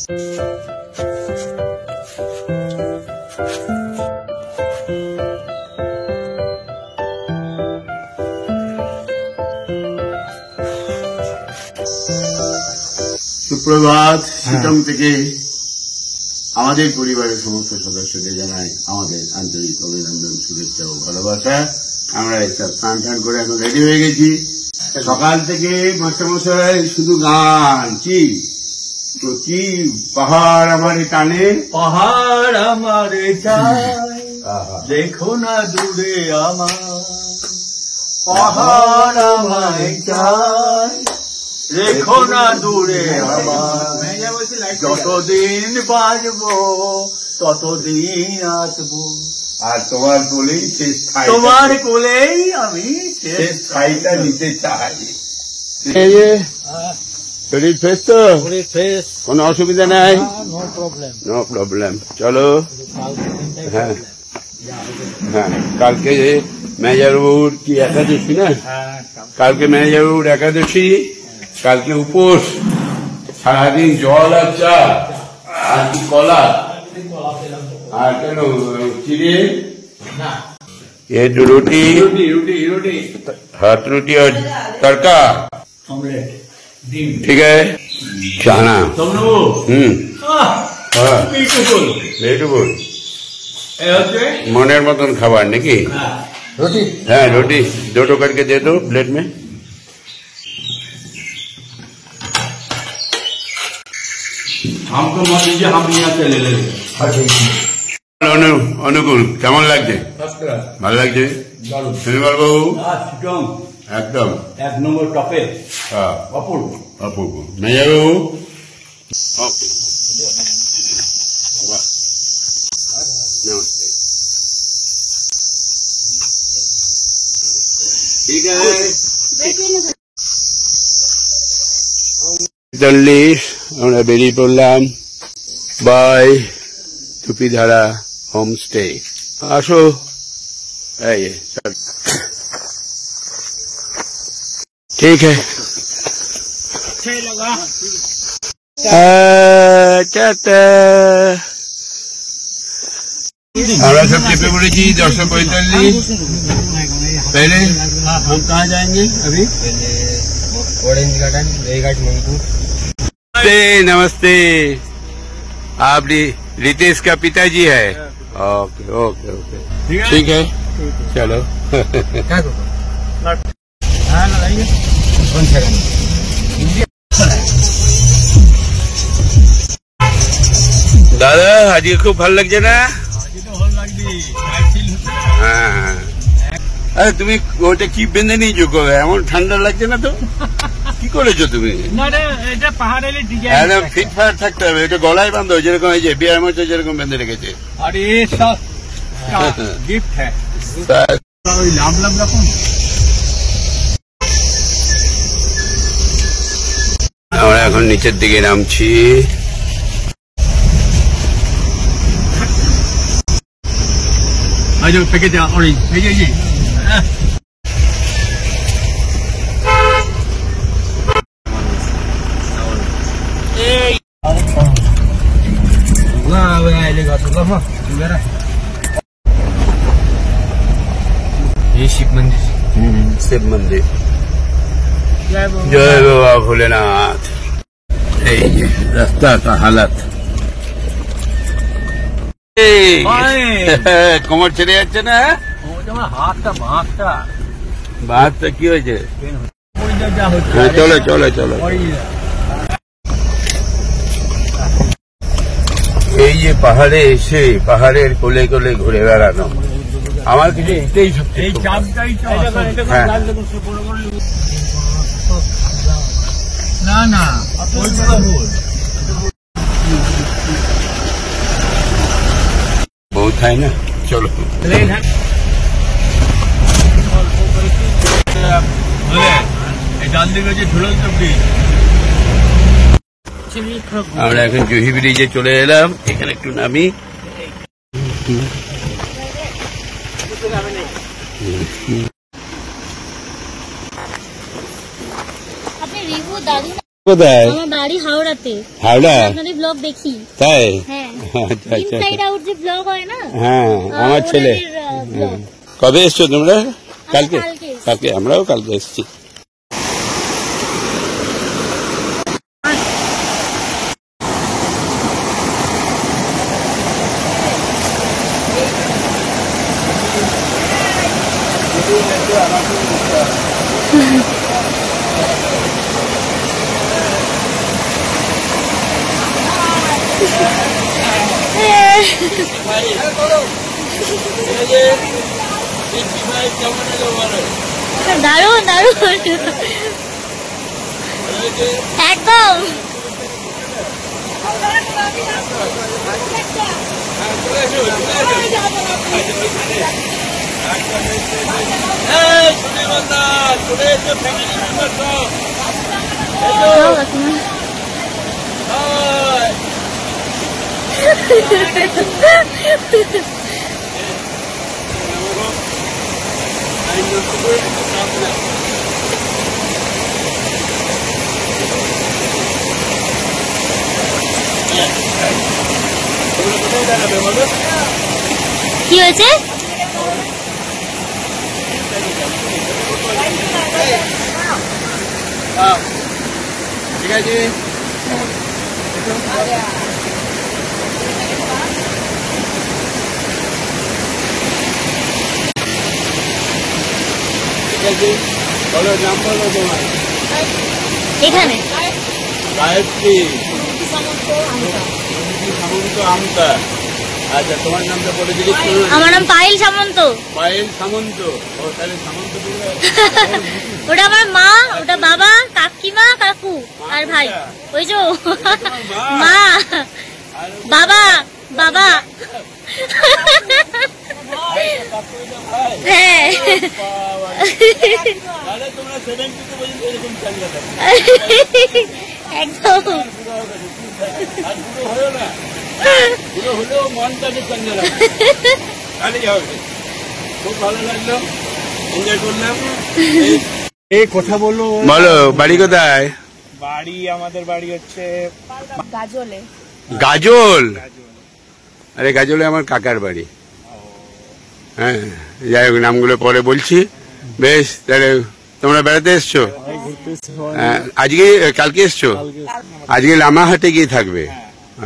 সুপ্রভাত। শিলং থেকে আমাদের পরিবারের সমস্ত সদস্যদের জানাই আমাদের আন্তরিক অভিনন্দন, শুভেচ্ছা ও ভালোবাসা। আমরা এইসব স্নান টান করে এখন রেডি হয়ে গেছি। সকাল থেকে মাস্টারমশাই শুধু গান, কি কি পাহাড় আমারে টানে, পাহাড় আমারে চায়, দেখো না দূরে আমার পাহাড় আমায় চায়, দেখো না দূরে আমার। যতদিন বাঁচবো ততদিন আসবো, আর তোমার কোলেই শেষ ঠাই, তোমার কোলেই আমি শেষ ঠাইটা নিতে চাই। শরীর ফ্রেশ তো? কোনো অসুবিধা নাই? No problem. চলো। হ্যাঁ হ্যাঁ, কালকে মেজারবাবুর কি একাদশী না? কালকে মেজারবাবুর একাদশী, কালকে উপোস, সারাদিন জল আর চা আর কি কলা আর কেন চিড়ে, রুটি হাত রুটি আর তড়কা, ঠিক আছে, চানা। মনের মতন খাবার নাকি? হ্যাঁ रोटी 2 करके दे दो प्लेट में। हमको मत दीजिए, हम यहाँ से ले लेंगे। অনুকূল কেমন লাগছে? ভালো লাগছে। শনিবার বাবু একদম 1 নম্বর টপে। হ্যাঁ অপূর্ব অপূর্ব। মেজারবাবু নমস্তে, ঠিক আছে। আমরা বেরিয়ে পড়লাম বাই টুপিধারা হোমস্টে। আসো, এই ঠিক है। আমরা सब চেপে পড়েছি 10:45। पहले हम कहाँ जाएंगे अभी? Orange garden, Reghat, Mangu. नमस्ते, आप रितेश का पिताजी है? ओके ओके ओके, ठीक है, चलो। দাদা আজকে খুব ভালো লাগছে না? হ্যাঁ, আরে তুমি ওটা কি বেঁধে নিয়েছো? এমন ঠান্ডা লাগছে না তো? কি করেছো তুমি? একদম ফিটফাট থাকতে হবে। এটা গলায় বাঁধো, যেরকম এই যে বিয়ার মতো যেরকম বেঁধে রেখেছে। আমরা এখন নিচের দিকে নামছি। ये शिव मंदिर, शिव मंदिर। जय बाबा भोलेनाथ। रास्ता का हालत কোমর ছেড়ে যাচ্ছে না? হাতটা কি হয়েছে? চলো চলো চলো। এই যে পাহাড়ে এসে পাহাড়ের কোলে কোলে ঘুরে বেড়ানো আমার কিছু এটাই সবচেয়ে না না बहुत है ना। चलो ডান দিকে যে ঝুলন্ত ব্রিজ, আমরা এখন জুহি ব্রিজে চলে এলাম। এখানে একটু নামি। কোথায়? আমার বাড়ি হাওড়াতে। হাওড়া? আপনাদের ব্লগ দেখি। তাই? হ্যাঁ। আচ্ছা আচ্ছা। ইনসাইড আউট যে ব্লগ হয় না? হ্যাঁ, আমার ছেলে। ব্লগ। কবে এসছো তোমরা? কালকে? কালকে। কালকে আমরাও কালকে এসেছি। দারুণ দারুণ একদম। কি হয়েছে? ঠিক আছে, বলো নাম বলো তোমার। এখানে গায়ত্রী সামন্ত আমতা। আচ্ছা, তোমার নামটা বলে দিলি। আমার নাম পায়েল সামন্ত। পায়েল সামন্ত। ও তাহলে সামন্ত ওটা আমার মা, ওটা বাবা, কাকিমা, কাকু আর ভাই। ওই যে মা, বাবা, বাবা। হ্যাঁ, একদম। খুব ভালো লাগলো, এনজয় করলাম। এই কথা বলো। বলো, বাড়ি কোথায়? বাড়ি আমাদের বাড়ি হচ্ছে গাজলে। গাজল? আরে গাজলে আমার কাকার বাড়ি। হ্যাঁ, যাই হোক, নামগুলো পরে বলছি। বেশ, তাহলে তোমরা বেড়াতে এসছো? আজকে কালকে এসছো? আজকে লামাহাটে গিয়ে থাকবে?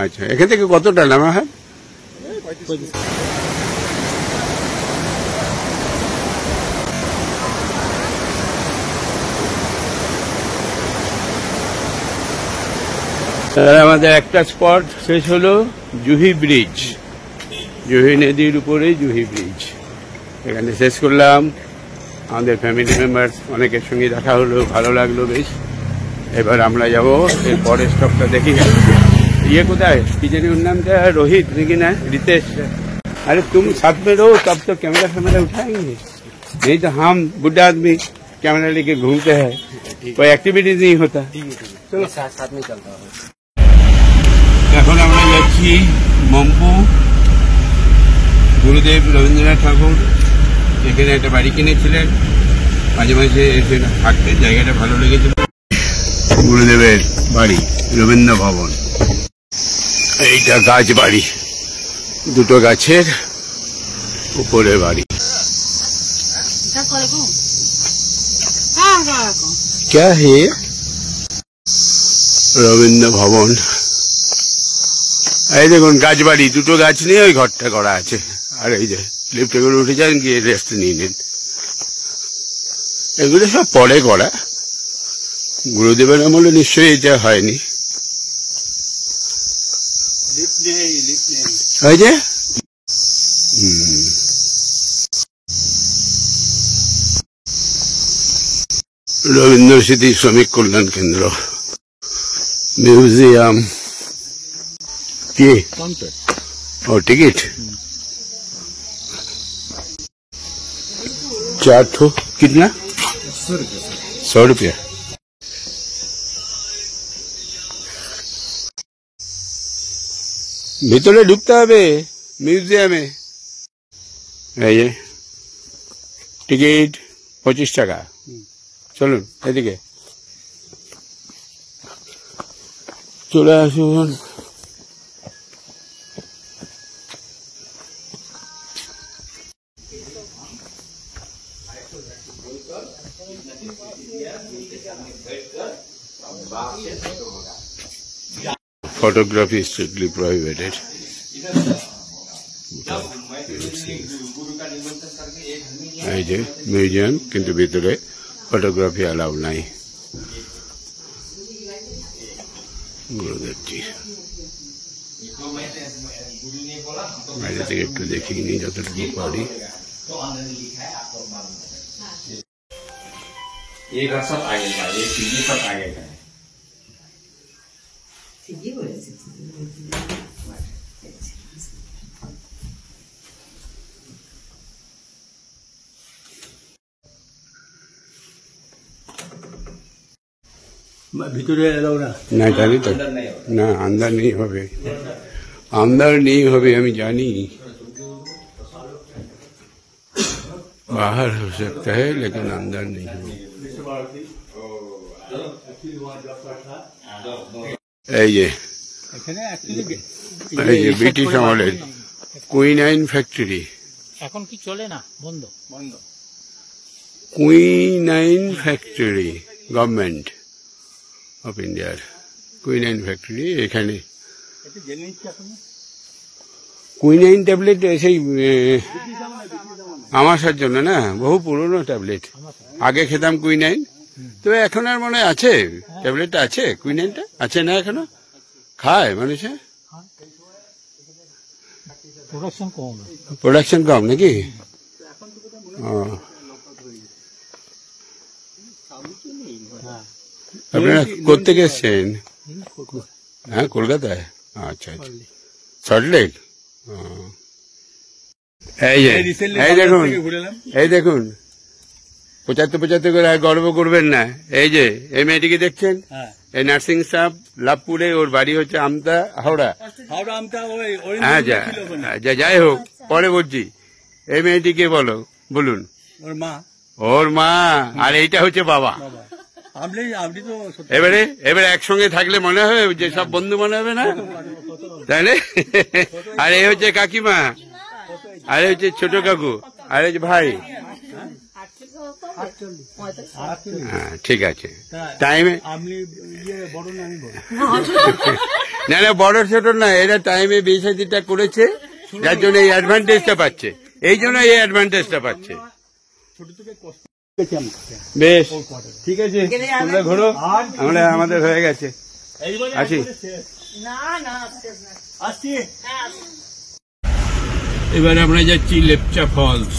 আচ্ছা, এখান থেকে কতটা লামাহাট? আমাদের একটা স্পট শেষ হলো, জুহি ব্রিজ। জুহি নদীর উপরে জুহি ব্রিজ, এখানে শেষ করলাম। আমাদের ফ্যামিলি মেম্বার অনেকের সঙ্গে দেখা হলো, ভালো লাগলো বেশ। এবার আমরা যাব এর পরের স্টপটা দেখি। ये কোথায় কি জানি ওর নামটা? रोहित নাকি না रितेश? अरे तुम साथ में रहो, तब तो कैमरा उठाएंगे, नहीं तो हम बुढ़ा आदमी कैमरा लेके घूमते हैं, कोई एक्टिविटी नहीं होता। चलो साथ में चलता हूँ। এখন আমরা যাচ্ছি মম্পু। গুরুদেব রবীন্দ্রনাথ ঠাকুর এখানে একটা বাড়ি কিনেছিলেন, মাঝে মাঝে এসে থাকতেন, জায়গাটা ভালো লেগেছিল। গুরুদেবের বাড়ি রবীন্দ্র ভবন। এইটা গাছ বাড়ি, দুটো গাছের উপরে বাড়ি। क्या है? রবীন্দ্র ভবন। এই দেখুন গাছ বাড়ি, দুটো গাছ নিয়ে ওই ঘরটা করা আছে। আর এই যে লিফটে করে উঠে যান, গিয়ে রেস্ট নিয়ে নিন। এগুলো সব পরে করা, গুরুদেবের আমলে নিশ্চয়ই এটা হয়নি। ওই যে রবীন্দ্র স্মৃতি শ্রমিক কল্যাণ কেন্দ্র, মিউজিয়াম। কি ও टिकट 4 ठो कितना? 100 रुपया। ভিতরে ঢুকতে হবে মিউজিয়ামে। এই যে টিকিট 25 টাকা। চলুন এদিকে। চলে আসুন। Photography is strictly prohibited. এই যে মিউজিয়াম, কিন্তু ভিতরে ফটোগ্রাফি অ্যালাউ নাই। গুরুদেবজি বাইরে থেকে একটু দেখিয়ে নিই যতটুকু পারি। ये घर सब आगे का, ये सीढ़ी सब आगे का है। ভিতরে এলাও না, না জানি তো, না अंदर नहीं হবে, अंदर नहीं হবে আমি জানি, बाहर हो सकता है लेकिन अंदर नहीं होगा। এই যে ব্রিটিশ আমলের কুইনাইন ফ্যাক্টরি, এখন কি চলে না, বন্ধ। কুইনাইন ফ্যাক্টরি গভর্নমেন্ট অফ ইন্ডিয়ার কুইনাইন ফ্যাক্টরি। এখানে কুইনাইন ট্যাবলেট সেই আমাশার জন্য না, বহু পুরনো ট্যাবলেট, আগে খেতাম কুইনাইন, তো এখন আর মনে আছে ট্যাবলেটটা আছে, কুইনাইনটা আছে না এখনো, খায় মানুষে, প্রোডাকশন কম নাকি? আপনারা কোথেকে এসছেন? হ্যাঁ কলকাতায়, আচ্ছা আচ্ছা, সল্টলেক। এই দেখুন 75 করে আর গর্ব করবেন না। এই যে এই মেয়েটিকে দেখছেন, এই নার্সিং স্টাফ, লাভপুরে, ওর বাড়ি হচ্ছে আমতা, হাওড়া। হ্যাঁ যাই হোক, পরে বলছি। এই মেয়েটিকে বলুন। ওর মা, আর এইটা হচ্ছে বাবা। এবারে একসঙ্গে থাকলে মনে হয় যে সব বন্ধু মনে হবে না, তাইলে? আর এই হচ্ছে কাকিমা, আর হচ্ছে ছোট কাকু, আর হচ্ছে ভাই। হ্যাঁ ঠিক আছে, টাইমে না না, বড় ছোট না, এরা টাইমে বিয়ে শাদীটা করেছে, যার জন্য এই অ্যাডভান্টেজটা পাচ্ছে, এই জন্য এই অ্যাডভান্টেজটা পাচ্ছে। বেশ ঠিক আছে, তোমরা ঘোরো, আমাদের হয়ে গেছে, আসি। এবার আমরা যাচ্ছি লেপচা ফলস।